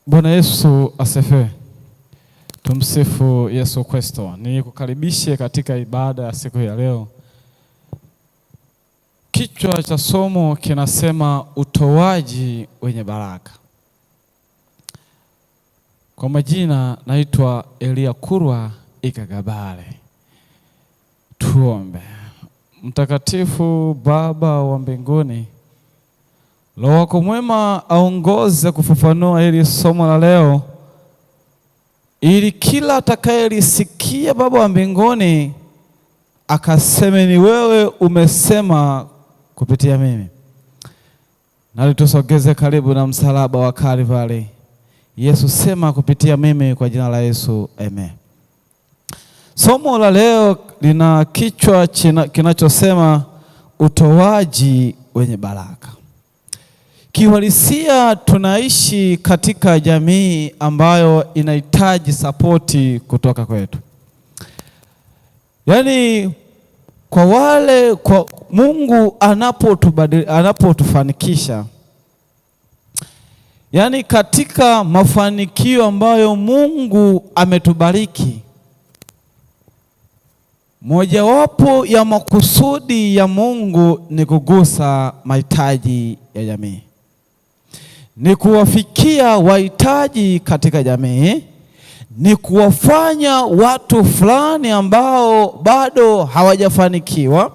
Bwana Yesu asifiwe. Tumsifu Yesu Kristo. Nikukaribishe katika ibada ya siku ya leo. Kichwa cha somo kinasema utoaji wenye baraka. Kwa majina naitwa Elia Kurwa Ikagabale. Tuombe. Mtakatifu Baba wa mbinguni, Roho wako mwema aongoze kufafanua hili somo la leo, ili kila atakayelisikia Baba wa mbinguni akaseme ni wewe umesema kupitia mimi. Na tusogeze karibu na msalaba wa Kalvari. Yesu sema kupitia mimi, kwa jina la Yesu, amen. Somo la leo lina kichwa kinachosema utoaji wenye baraka. Kiuhalisia tunaishi katika jamii ambayo inahitaji sapoti kutoka kwetu. Yaani kwa Mungu anapotufanikisha, yaani katika mafanikio ambayo Mungu ametubariki, mojawapo ya makusudi ya Mungu ni kugusa mahitaji ya jamii. Ni kuwafikia wahitaji katika jamii, ni kuwafanya watu fulani ambao bado hawajafanikiwa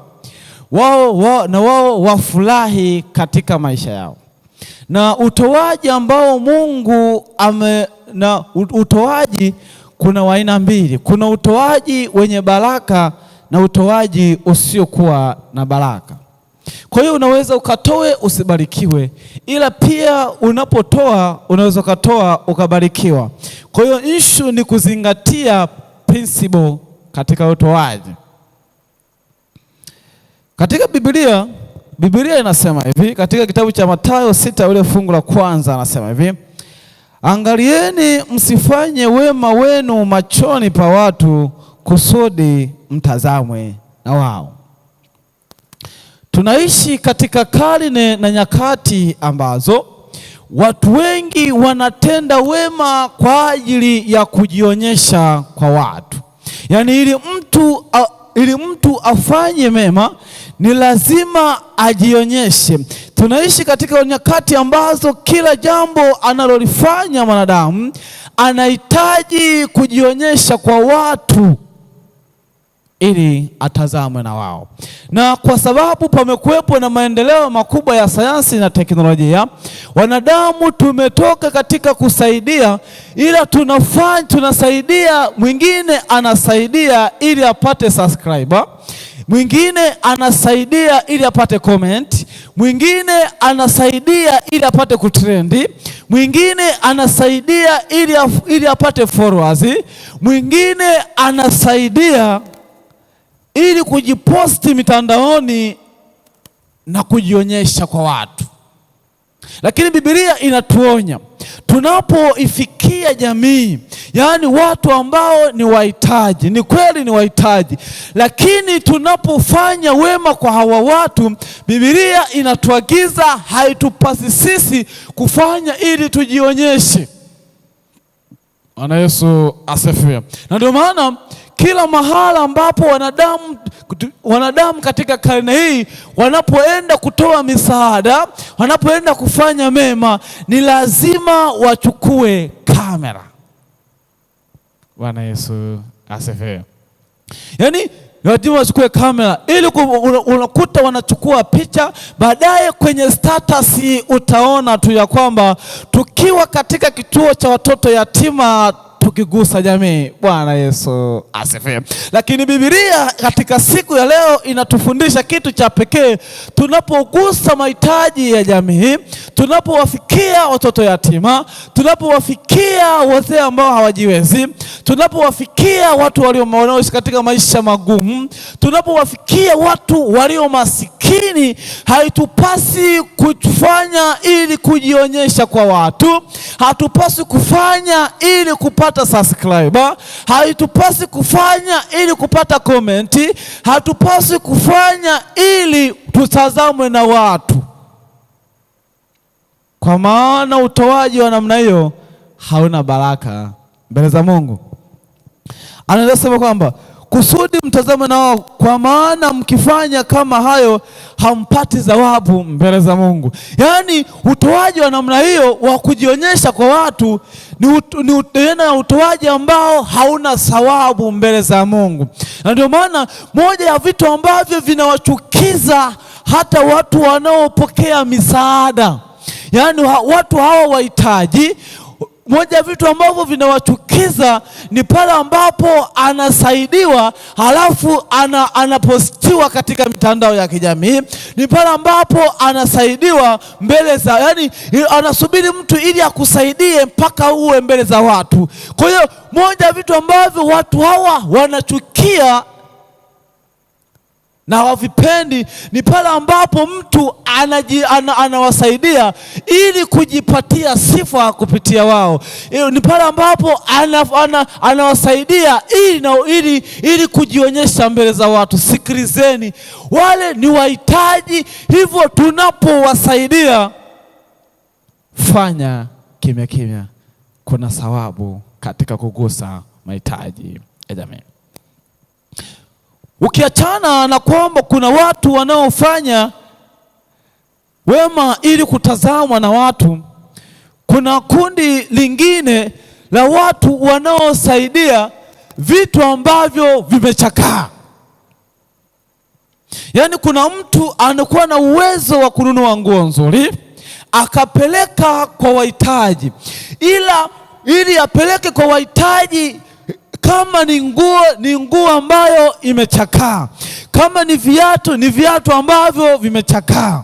wao wafurahi katika maisha yao. Na utoaji ambao Mungu utoaji kuna aina mbili. Kuna utoaji wenye baraka na utoaji usiokuwa na baraka. Kwa hiyo unaweza ukatoe usibarikiwe, ila pia unapotoa unaweza ukatoa ukabarikiwa. Kwa hiyo issue ni kuzingatia principle katika utoaji. Katika Biblia inasema hivi, katika kitabu cha Mathayo 6 ule fungu la kwanza anasema hivi: angalieni msifanye wema wenu machoni pa watu kusudi mtazamwe na wao. Tunaishi katika karne na nyakati ambazo watu wengi wanatenda wema kwa ajili ya kujionyesha kwa watu. Yaani ili mtu afanye mema ni lazima ajionyeshe. Tunaishi katika nyakati ambazo kila jambo analolifanya mwanadamu anahitaji kujionyesha kwa watu ili atazamwe na wao. Na kwa sababu pamekuwepo na maendeleo makubwa ya sayansi na teknolojia, wanadamu tumetoka katika kusaidia, ila tunasaidia, mwingine anasaidia ili apate subscriber, mwingine anasaidia ili apate comment, mwingine anasaidia ili apate kutrendi, mwingine anasaidia ili apate followers, mwingine anasaidia ili kujiposti mitandaoni na kujionyesha kwa watu. Lakini Biblia inatuonya tunapoifikia jamii, yaani watu ambao ni wahitaji, ni kweli ni wahitaji, lakini tunapofanya wema kwa hawa watu, Biblia inatuagiza haitupasi sisi kufanya ili tujionyeshe. Bwana Yesu asifiwe. Na ndio maana kila mahala ambapo wanadamu katika karne hii wanapoenda kutoa misaada, wanapoenda kufanya mema, ni lazima wachukue kamera. Bwana Yesu asifiwe. Yaani lazima wachukue kamera, ili unakuta wanachukua picha, baadaye kwenye status utaona tu ya kwamba tukiwa katika kituo cha watoto yatima tukigusa jamii. Bwana Yesu asifiwe. Lakini Biblia katika siku ya leo inatufundisha kitu cha pekee. Tunapogusa mahitaji ya jamii, tunapowafikia watoto yatima, tunapowafikia wazee ambao hawajiwezi, tunapowafikia watu wanaoishi katika maisha magumu, tunapowafikia watu walio masikini, haitupasi kufanya ili kujionyesha kwa watu, hatupasi kufanya ili kupata subscriber, haitupasi kufanya ili kupata komenti, hatupasi kufanya ili tutazamwe na watu. Kwa maana utoaji wa namna hiyo hauna baraka mbele za Mungu. Anaendelea kusema kwamba kusudi mtazame nao, kwa maana mkifanya kama hayo hampati thawabu mbele za Mungu. Yaani utoaji wa namna hiyo wa kujionyesha kwa watu ni utoaji ambao hauna thawabu mbele za Mungu. Na ndio maana moja ya vitu ambavyo vinawachukiza hata watu wanaopokea misaada, yaani watu hawa wahitaji, moja ya vitu ambavyo vinawachukiza ni pale ambapo anasaidiwa halafu anapostiwa katika mitandao ya kijamii. Ni pale ambapo anasaidiwa mbele za, yani anasubiri mtu ili akusaidie mpaka uwe mbele za watu. Kwa hiyo moja ya vitu ambavyo watu hawa wanachukia na hawavipendi ni pale ambapo mtu anawasaidia ili kujipatia sifa kupitia wao. Ni pale ambapo anawasaidia ili kujionyesha mbele za watu. Sikilizeni, wale ni wahitaji, hivyo tunapowasaidia fanya kimya kimya. Kuna thawabu katika kugusa mahitaji ya jamii. Ukiachana na kwamba kuna watu wanaofanya wema ili kutazamwa na watu, kuna kundi lingine la watu wanaosaidia vitu ambavyo vimechakaa. Yaani kuna mtu anakuwa na uwezo wa kununua nguo nzuri akapeleka kwa wahitaji, ili apeleke kwa wahitaji kama ni nguo ambayo imechakaa, kama ni viatu ambavyo vimechakaa.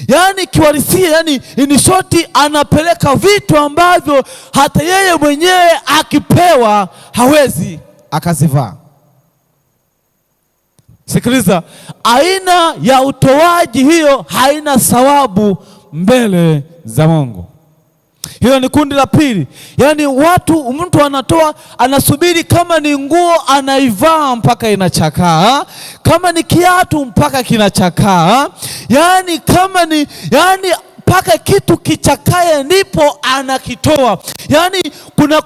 Yaani kiwalisia, yani in short, anapeleka vitu ambavyo hata yeye mwenyewe akipewa hawezi akazivaa. Sikiliza, aina ya utoaji hiyo haina thawabu mbele za Mungu. Hiyo ni kundi la pili. Yaani mtu anatoa, anasubiri kama ni nguo anaivaa mpaka inachakaa, kama ni kiatu mpaka kinachakaa, yaani mpaka kitu kichakae ndipo anakitoa. Yaani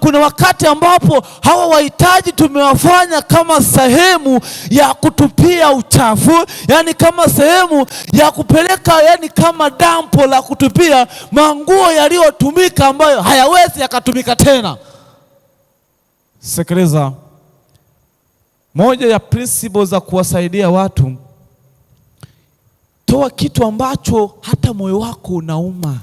kuna wakati ambapo hawa wahitaji tumewafanya kama sehemu ya kutupia uchafu, yaani kama sehemu ya kupeleka, yaani kama dampo la kutupia manguo yaliyotumika ambayo hayawezi yakatumika tena. Sikiliza, moja ya principles za kuwasaidia watu, toa kitu ambacho hata moyo wako unauma.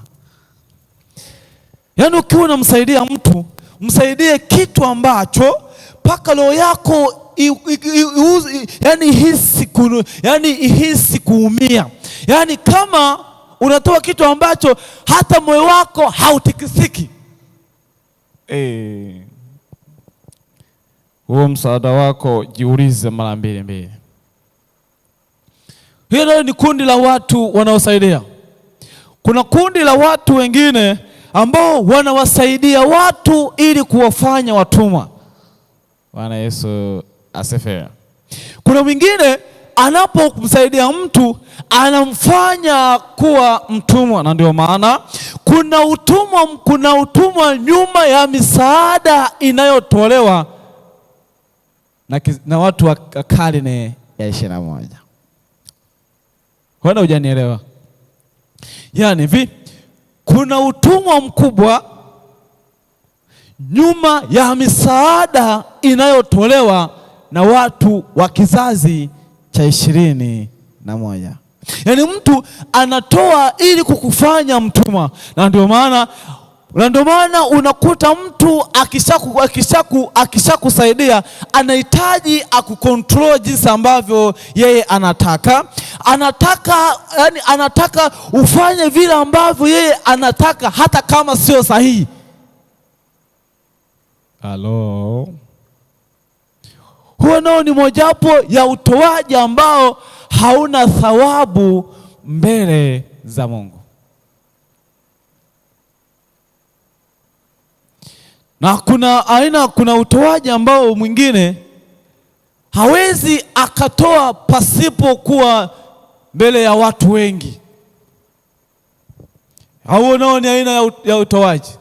Yaani ukiwa unamsaidia mtu, msaidie kitu ambacho mpaka roho yako ihisi kuumia. Yaani kama unatoa kitu ambacho hata moyo wako hautikisiki, huo msaada wako jiulize mara mbili. Hilo ni kundi la watu wanaosaidia. Kuna kundi la watu wengine ambao wanawasaidia watu ili kuwafanya watumwa. Bwana Yesu asifiwe. Kuna mwingine anapomsaidia mtu anamfanya kuwa mtumwa, na ndio maana kuna utumwa nyuma ya misaada inayotolewa na watu wa karne ya 21. Wala hujanielewa? Yaani hivi, kuna utumwa mkubwa nyuma ya misaada inayotolewa na watu wa kizazi cha 21. Yaani mtu anatoa ili kukufanya mtumwa, na ndio maana unakuta mtu akishakusaidia anahitaji akukontrol jinsi ambavyo yeye anataka ufanye vile ambavyo yeye anataka, hata kama sio sahihi. Halo, huo nao ni mojawapo ya utoaji ambao hauna thawabu mbele za Mungu. Na kuna utoaji ambao mwingine hawezi akatoa pasipo kuwa mbele ya watu wengi. Hao nao ni aina ya utoaji.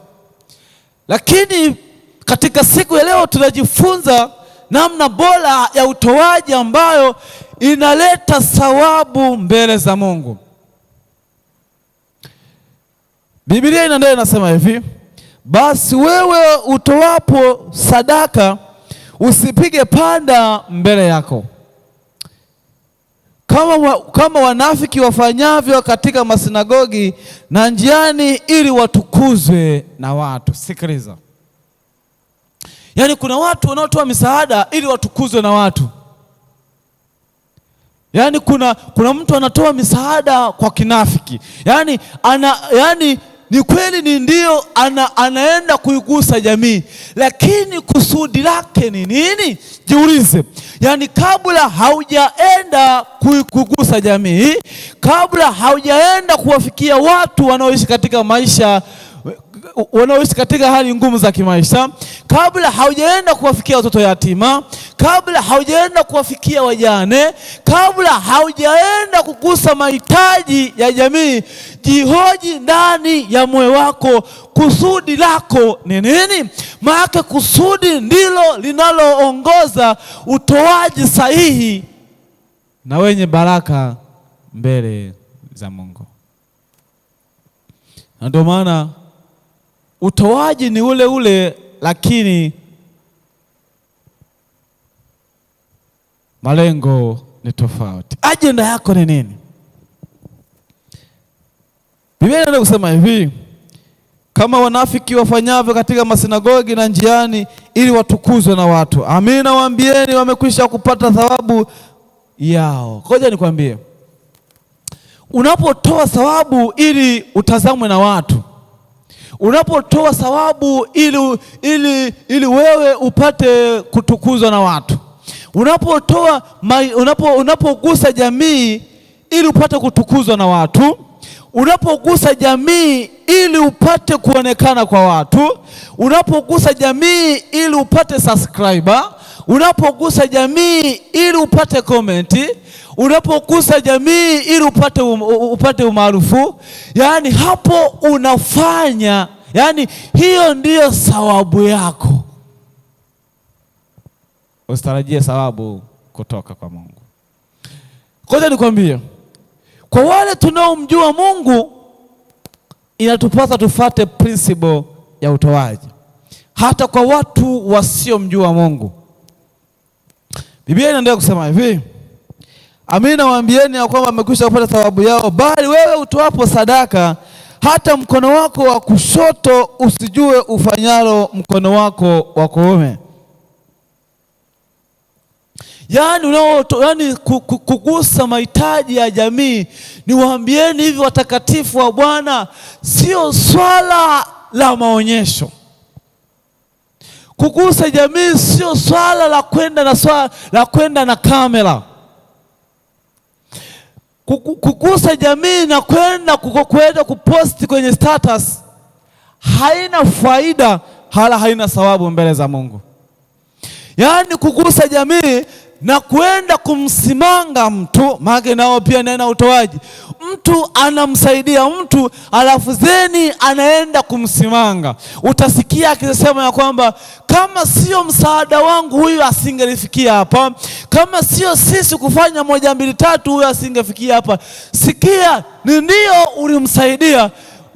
Lakini katika siku ya leo tunajifunza namna bora ya utoaji ambayo inaleta thawabu mbele za Mungu. Biblia inaendelea inasema hivi, basi wewe utoapo sadaka usipige panda mbele yako kama wanafiki wafanyavyo katika masinagogi na njiani, ili watukuzwe na watu. Sikiliza, yaani kuna watu wanaotoa misaada ili watukuzwe na watu. Yaani kuna mtu anatoa misaada kwa kinafiki, yaani ni kweli ndio anaenda kuigusa jamii, lakini kusudi lake ni nini? Jiulize. Yaani kabla haujaenda kuigusa jamii, kabla haujaenda kuwafikia watu wanaoishi katika maisha, wanaoishi katika hali ngumu za kimaisha, kabla haujaenda kuwafikia watoto yatima, kabla haujaenda kuwafikia wajane, kabla haujaenda kugusa mahitaji ya jamii, jihoji ndani ya moyo wako, kusudi lako ni nini? Maana kusudi ndilo linaloongoza utoaji sahihi na wenye baraka mbele za Mungu. Na ndio maana utoaji ni ule ule, lakini malengo ni tofauti. Ajenda yako ni nini? Biblia inaenda kusema hivi, kama wanafiki wafanyavyo katika masinagogi na njiani, ili watukuzwe na watu. Amina nawaambieni, wamekwisha kupata thawabu yao. Ngoja nikwambie, unapotoa thawabu ili utazamwe na watu, unapotoa thawabu ili wewe upate kutukuzwa na watu, unapogusa jamii ili upate kutukuzwa na watu, unapogusa jamii ili upate kuonekana kwa watu, unapogusa jamii ili upate subscriber, unapogusa jamii ili upate komenti, unapogusa jamii ili upate umaarufu, yaani hapo unafanya, yaani hiyo ndiyo thawabu yako. Usitarajie thawabu kutoka kwa Mungu. Ngoja nikwambie, kwa wale tunaomjua Mungu inatupasa tufuate principle ya utoaji. Hata kwa watu wasiomjua Mungu, Biblia inaendelea kusema hivi, amina nawaambieni ya kwamba wamekwisha kupata thawabu yao. Bali wewe utoapo sadaka, hata mkono wako wa kushoto usijue ufanyalo mkono wako wa kuume. Yaani kugusa mahitaji ya jamii, niwaambieni hivi watakatifu wa Bwana, sio swala la maonyesho. Kugusa jamii sio swala la kwenda na kamera. Kugusa jamii na kwenda kuposti kwenye status haina faida, hala haina thawabu mbele za Mungu. Yaani kugusa jamii na kwenda kumsimanga mtu, maana nao pia nena utoaji. Mtu anamsaidia mtu alafu zeni anaenda kumsimanga. Utasikia akisema ya kwamba kama sio msaada wangu huyu asingelifikia hapa, kama sio sisi kufanya 1 2 3 huyu asingefikia hapa. Sikia, ndio ulimsaidia,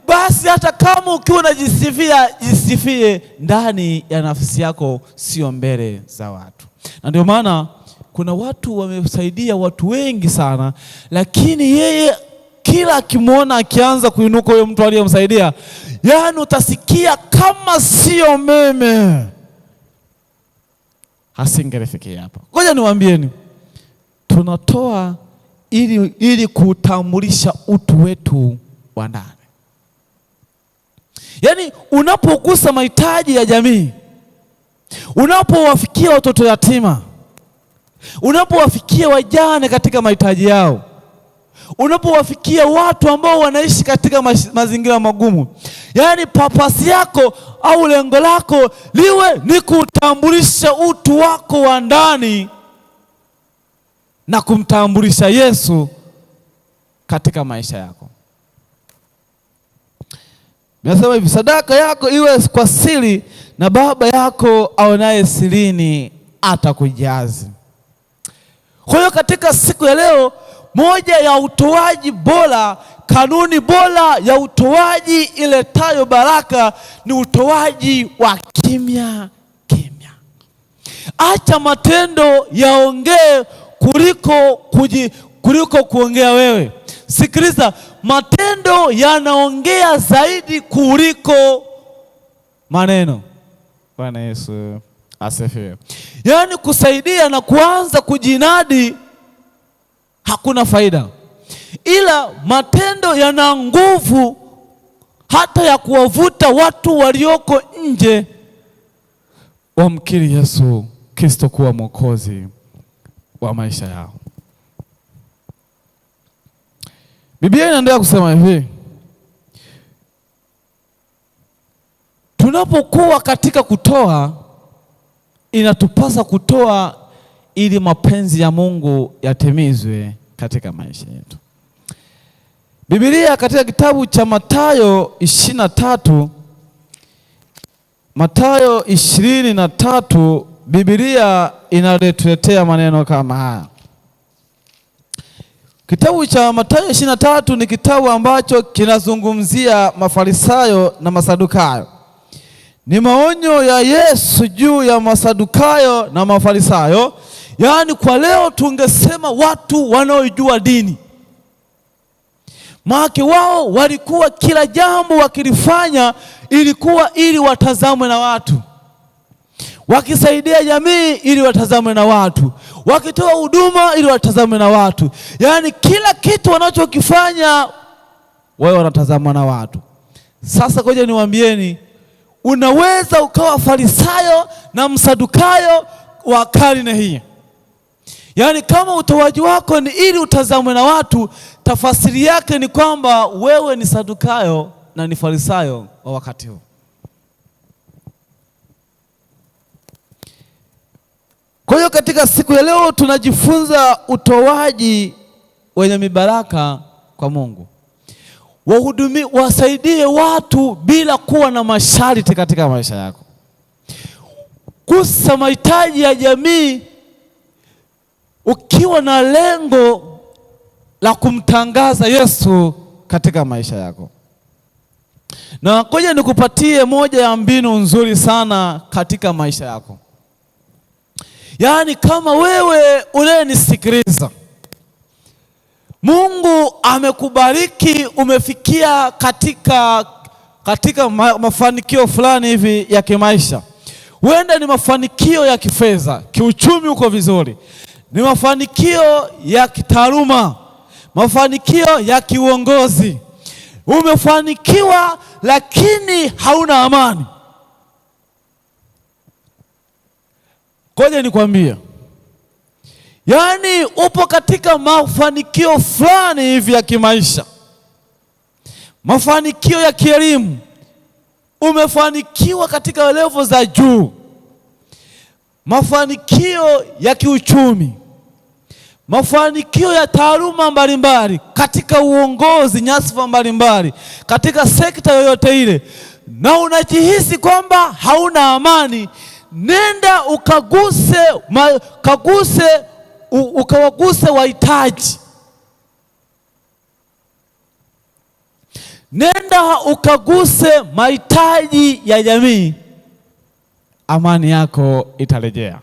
basi hata kama ukiwa unajisifia, jisifie ndani ya nafsi yako, sio mbele za watu. Na ndio maana kuna watu wamesaidia watu wengi sana, lakini yeye kila akimwona akianza kuinuka huyo mtu aliyemsaidia, yaani utasikia kama sio meme hasingelifikia hapa. Ngoja niwaambieni, tunatoa ili kutambulisha utu wetu wa ndani. Yaani unapogusa mahitaji ya jamii, unapowafikia watoto yatima, unapowafikia wajane katika mahitaji yao, unapowafikia watu ambao wanaishi katika mazingira magumu, yaani papasi yako au lengo lako liwe ni kutambulisha utu wako wa ndani na kumtambulisha Yesu katika maisha yako. Nasema hivi, sadaka yako iwe kwa siri, na Baba yako aonaye sirini atakujazi. Kwa hiyo katika siku ya leo, moja ya utoaji bora, kanuni bora ya utoaji iletayo baraka ni utoaji wa kimya kimya. Acha matendo yaongee kuliko kuongea wewe. Sikiliza, matendo yanaongea zaidi kuliko maneno. Bwana Yesu asifiwe. Yaani kusaidia na kuanza kujinadi hakuna faida, ila matendo yana nguvu hata ya kuwavuta watu walioko nje wamkiri Yesu Kristo kuwa Mwokozi wa maisha yao. Biblia inaendelea kusema hivi, tunapokuwa katika kutoa, inatupasa kutoa ili mapenzi ya Mungu yatimizwe katika maisha yetu. Biblia katika kitabu cha Mathayo 23, Mathayo 23, Biblia inaletea maneno kama haya. Kitabu cha Mathayo 23 ni kitabu ambacho kinazungumzia Mafarisayo na Masadukayo. Ni maonyo ya Yesu juu ya Masadukayo na Mafarisayo. Yaani kwa leo tungesema watu wanaojua dini. Maana wao walikuwa kila jambo wakilifanya ilikuwa ili watazamwe na watu. Wakisaidia jamii ili watazamwe na watu. Wakitoa huduma ili watazamwe na watu. Yaani kila kitu wanachokifanya wao wanatazamwa na watu. Sasa ngoja niwaambieni, unaweza ukawa Farisayo na Msadukayo wa karne hii. Yaani kama utoaji wako ni ili utazamwe na watu, tafasiri yake ni kwamba wewe ni Sadukayo na ni Farisayo wa wakati huu. Kwa hiyo katika siku ya leo tunajifunza utoaji wenye mibaraka kwa Mungu. Wasaidie watu bila kuwa na masharti katika maisha yako. Gusa mahitaji ya jamii ukiwa na lengo la kumtangaza Yesu katika maisha yako. Na ngoja nikupatie moja ya mbinu nzuri sana katika maisha yako. Yaani kama wewe unayenisikiliza, Mungu amekubariki, umefikia katika mafanikio fulani hivi ya kimaisha. Huenda ni mafanikio ya kifedha, kiuchumi uko vizuri. Ni mafanikio ya kitaaluma, mafanikio ya kiuongozi. Umefanikiwa lakini hauna amani. Ngoja nikwambie, yaani upo katika mafanikio fulani hivi ya kimaisha, mafanikio ya kielimu, umefanikiwa katika level za juu, mafanikio ya kiuchumi, mafanikio ya taaluma mbalimbali, katika uongozi, nyadhifa mbalimbali, katika sekta yoyote ile, na unajihisi kwamba hauna amani, nenda ukawaguse wahitaji. Nenda ukaguse mahitaji ya jamii, amani yako itarejea.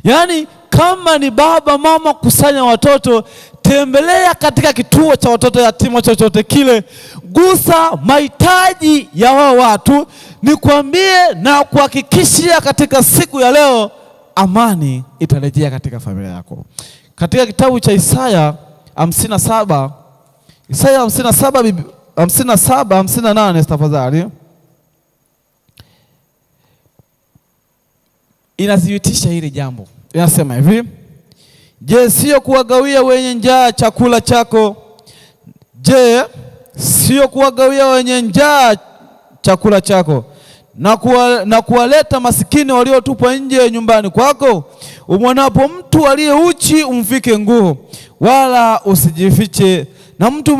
Yaani kama ni baba mama, kusanya watoto, tembelea katika kituo cha watoto yatima chochote kile, gusa mahitaji ya wao watu. Nikwambie na kuhakikishia katika siku ya leo, amani itarejea katika familia yako. Katika kitabu cha Isaya 57, Isaya 57:58 tafadhali, inathibitisha hili jambo. Inasema hivi: je, sio kuwagawia wenye njaa chakula chako? Je, sio kuwagawia wenye njaa chakula chako na kuwaleta masikini waliotupwa nje nyumbani kwako? Umwonapo mtu aliye uchi umvike nguo, wala usijifiche na mtu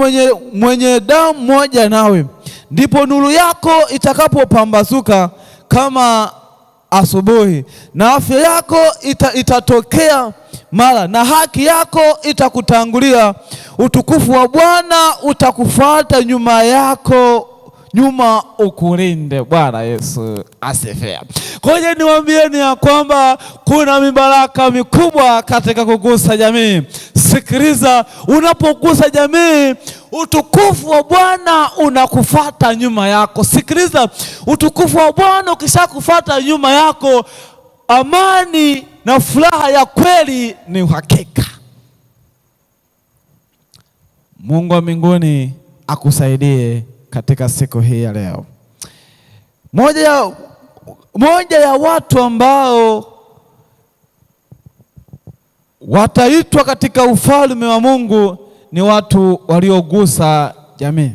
mwenye damu moja nawe. ndipo nuru yako itakapopambazuka kama asubuhi, na afya yako itatokea mara, na haki yako itakutangulia. Utukufu wa Bwana utakufuata nyuma yako, nyuma ukulinde. Bwana Yesu asifiwe. Kwa hiyo niwaambieni ya kwamba kuna mibaraka mikubwa katika kugusa jamii. Sikiliza, unapogusa jamii, utukufu wa Bwana unakufuata nyuma yako. Sikiliza, utukufu wa Bwana ukishakufuata nyuma yako, amani na furaha ya kweli ni uhakika. Mungu wa mbinguni akusaidie katika siku hii ya leo. Moja ya watu ambao wataitwa katika ufalme wa Mungu ni watu waliogusa jamii.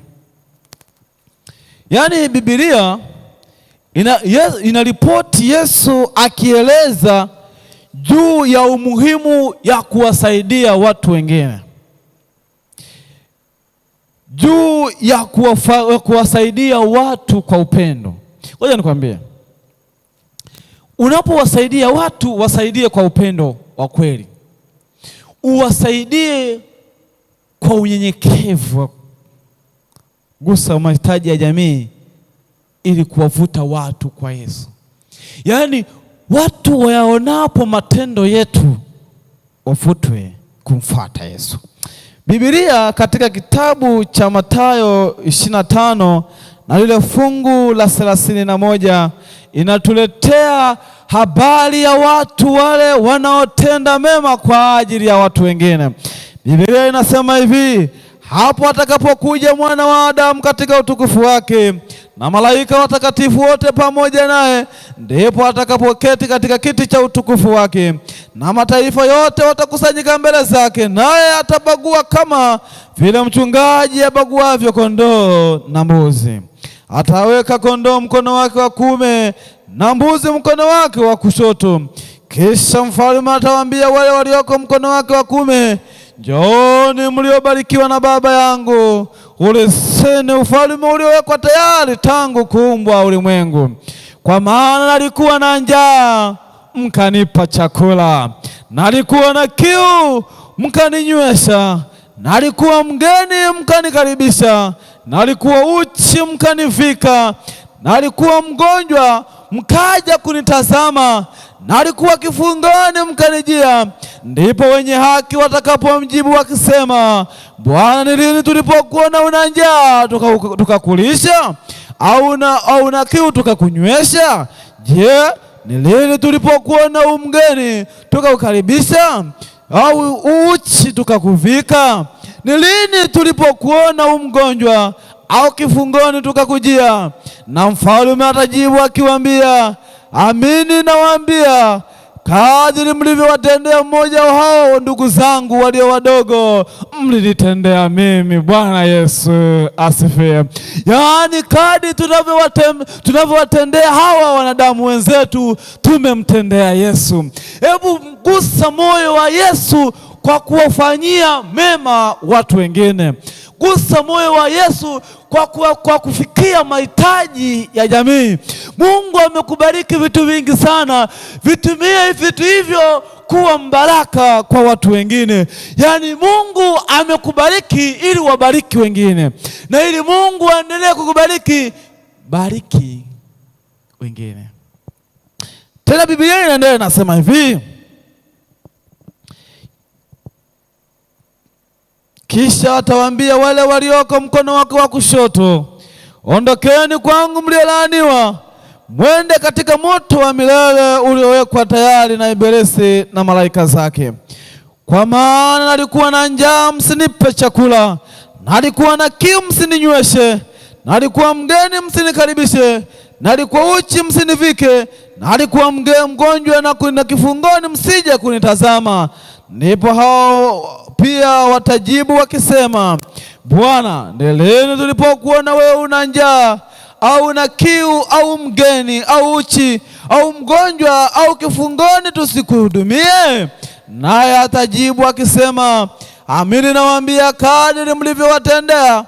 Yaani Biblia inaripoti Yesu akieleza juu ya umuhimu ya kuwasaidia watu wengine, juu ya kuwasaidia watu kwa upendo. Ngoja nikwambie, unapowasaidia watu, wasaidie kwa upendo wa kweli, uwasaidie kwa unyenyekevu. Gusa mahitaji ya jamii ili kuwavuta watu kwa Yesu. Yaani watu wayaonapo matendo yetu wavutwe kumfuata Yesu. Biblia katika kitabu cha Mathayo 25 na lile fungu la 31 inatuletea habari ya watu wale wanaotenda mema kwa ajili ya watu wengine. Biblia inasema hivi: hapo atakapokuja Mwana wa Adamu katika utukufu wake na malaika watakatifu wote pamoja naye, ndipo atakapoketi katika kiti cha utukufu wake, na mataifa yote watakusanyika mbele zake, naye atabagua kama vile mchungaji abaguavyo kondoo na mbuzi. Ataweka kondoo mkono wake wa kuume na mbuzi mkono wake wa kushoto. Kisha mfalme atawaambia wale walioko mkono wake wa kuume, njooni mliobarikiwa na Baba yangu, uriseni ufalme uliowekwa tayari tangu kuumbwa ulimwengu. Kwa maana nalikuwa na njaa, mkanipa chakula, nalikuwa na kiu, mkaninywesha, nalikuwa mgeni, mkanikaribisha, nalikuwa uchi, mkanivika, nalikuwa mgonjwa, mkaja kunitazama, nalikuwa kifungoni, mkanijia. Ndipo wenye haki watakapomjibu wakisema, Bwana, ni lini tulipokuona una njaa tukakulisha, au na kiu tukakunywesha? Je, ni lini tulipokuona mgeni tukakukaribisha, au uchi tukakuvika? Ni lini tulipokuona mgonjwa au kifungoni tukakujia? Na mfalme atajibu akiwaambia, amini nawaambia, kadiri mlivyowatendea mmoja wa hao ndugu zangu walio wadogo, mlinitendea mimi. Bwana Yesu asifiwe. Yaani kadiri tunavyowatendea hawa wanadamu wenzetu, tumemtendea Yesu. Hebu mgusa moyo wa Yesu kwa kuwafanyia mema watu wengine. Gusa moyo wa Yesu kwa kufikia mahitaji ya jamii. Mungu amekubariki vitu vingi sana. Vitumie vitu hivyo kuwa mbaraka kwa watu wengine. Yaani Mungu amekubariki ili wabariki wengine, na ili Mungu aendelee kukubariki, bariki wengine. Tena Biblia inaendelea nasema hivi: kisha atawaambia wale walioko mkono wake wa kushoto, ondokeni kwangu mliolaaniwa, mwende katika moto wa milele uliowekwa tayari na Ibilisi na malaika zake. Kwa maana nalikuwa na njaa, msinipe chakula, nalikuwa na kiu, msininyweshe, nalikuwa mgeni, msinikaribishe, nalikuwa uchi, msinivike, nalikuwa mgonjwa na kifungoni, msije kunitazama. Ndipo hao pia watajibu wakisema, Bwana, ni lini tulipokuona wewe una njaa au na kiu au mgeni au uchi au mgonjwa au kifungoni tusikuhudumie? Naye atajibu akisema, amini nawaambia, kadiri mlivyowatendea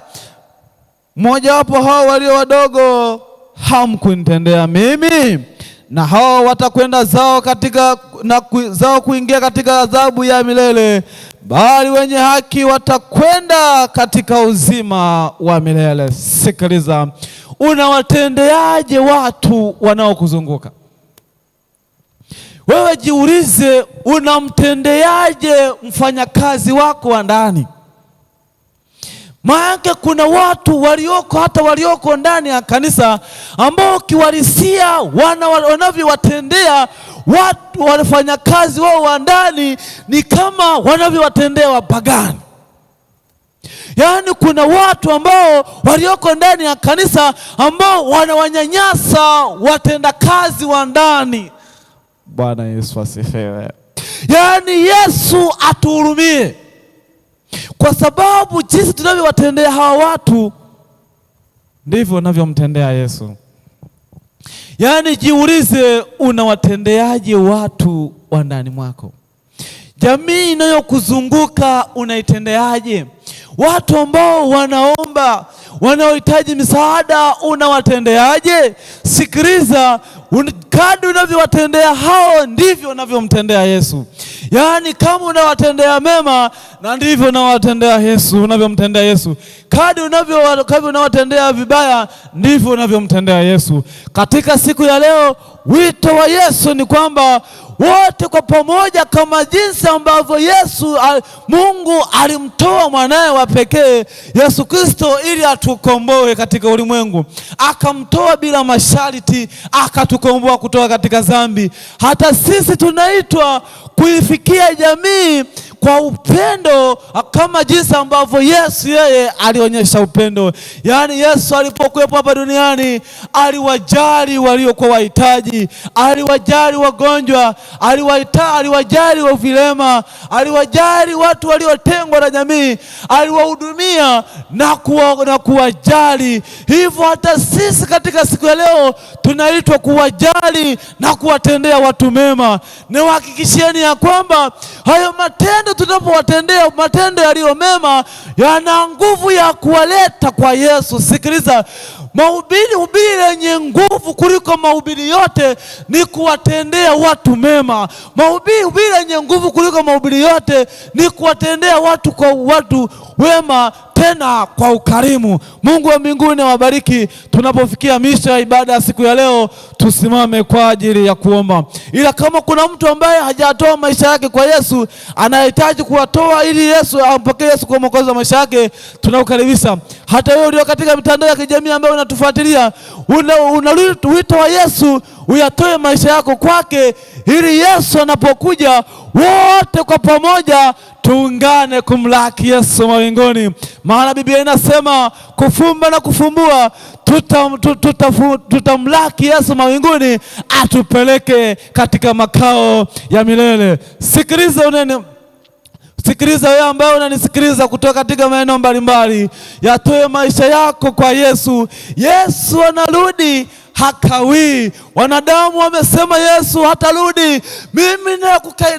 mmojawapo hao walio wadogo hamkunitendea mimi, na hao watakwenda zao kuingia katika adhabu ya milele, bali wenye haki watakwenda katika uzima wa milele. Sikiliza, unawatendeaje watu wanaokuzunguka? Wewe jiulize, unamtendeaje mfanyakazi wako wa ndani? Maana kuna watu walioko ndani ya kanisa ambao kiwalisia wanavyowatendea watu wafanyakazi wao wa ndani ni kama wanavyowatendea wapagani. Yaani kuna watu ambao walioko ndani ya kanisa ambao wanawanyanyasa watendakazi wa ndani. Bwana Yesu asifiwe. Yaani Yesu atuhurumie, kwa sababu jinsi tunavyowatendea hawa watu ndivyo unavyomtendea Yesu. Yaani jiulize, unawatendeaje watu wa ndani mwako? Jamii inayokuzunguka unaitendeaje? Watu ambao wanaomba, wanaohitaji misaada, unawatendeaje? Sikiliza, kadri unavyowatendea hao ndivyo unavyomtendea Yesu. Yaani kama unawatendea mema, na ndivyo unawatendea Yesu, unavyomtendea Yesu. Kadri unawatendea vibaya, ndivyo unavyomtendea Yesu. Katika siku ya leo, wito wa Yesu ni kwamba wote kwa pamoja, kama jinsi ambavyo Mungu alimtoa mwanae wa pekee Yesu Kristo ili atukomboe katika ulimwengu, akamtoa bila masharti, akatukomboa kutoka katika dhambi. Hata sisi tunaitwa kuifikia jamii kwa upendo kama jinsi ambavyo Yesu yeye alionyesha upendo. Yaani Yesu alipokuwepo hapa duniani aliwajali waliokuwa wahitaji, aliwajali wagonjwa, aliwajali vilema, aliwajali watu waliotengwa na jamii, aliwahudumia na kuwajali. Hivyo hata sisi katika siku ya leo tunaitwa kuwajali na kuwatendea watu mema. Niwahakikishieni ya kwamba hayo matendo tunapowatendea, matendo yaliyo mema, yana nguvu ya kuwaleta kwa Yesu. Sikiliza, hubiri lenye nguvu kuliko mahubiri yote ni kuwatendea watu mema. Hubiri lenye nguvu kuliko mahubiri yote ni kuwatendea watu kwa watu wema, tena kwa ukarimu. Mungu wa mbinguni awabariki. Tunapofikia misha ya ibada ya siku ya leo, tusimame kwa ajili ya kuomba. Ila kama kuna mtu ambaye hajatoa maisha yake kwa Yesu, anahitaji kuwatoa ili Yesu ampokee Yesu kwa mwokozi wa maisha yake, tunaukaribisha. Hata wewe ulio katika mitandao ya kijamii ambayo unatufuatilia, wito wa Yesu uyatoe maisha yako kwake, ili Yesu anapokuja wote kwa pamoja tuungane kumlaki Yesu mawinguni. Maana Biblia inasema kufumba na kufumbua tutamlaki Yesu mawinguni, atupeleke katika makao ya milele. Sikiliza wewe ambaye unanisikiliza kutoka katika maeneo mbalimbali, yatoe maisha yako kwa Yesu. Yesu anarudi, hakawii. Wanadamu wamesema Yesu hatarudi. Mimi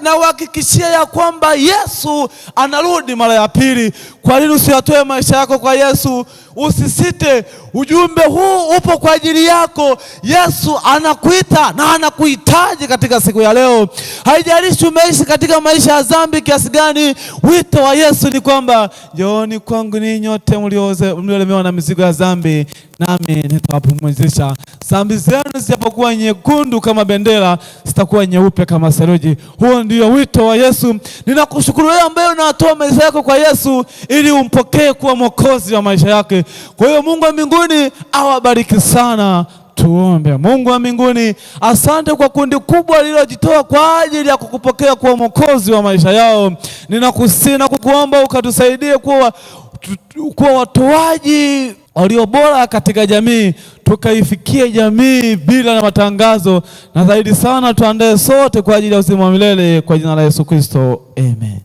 nawahakikishia ya kwamba Yesu anarudi mara ya pili. Kwa nini usiyatoe maisha yako kwa Yesu? Usisite, ujumbe huu upo kwa ajili yako. Yesu anakuita na anakuhitaji katika siku ya leo. Haijalishi umeishi katika maisha ya dhambi kiasi gani, wito wa Yesu ni kwamba njooni kwangu ninyi nyote mliolemewa na mizigo ya dhambi, nami nitawapumzisha. Dhambi zenu zitapokuwa nyekundu kama bendera, zitakuwa nyeupe kama theluji. Huo ndio wito wa Yesu. Ninakushukuru wewe ambaye unatoa maisha yako kwa Yesu ili umpokee kuwa mwokozi wa maisha yake. Kwa hiyo Mungu wa mbinguni awabariki sana. Tuombe. Mungu wa mbinguni, asante kwa kundi kubwa lililojitoa kwa ajili ya kukupokea kuwa mwokozi wa maisha yao. Ninakusihi na kukuomba ukatusaidie kuwa watoaji walio bora katika jamii, tukaifikie jamii bila na matangazo, na zaidi sana tuandae sote kwa ajili ya uzima wa milele, kwa jina la Yesu Kristo. Amen.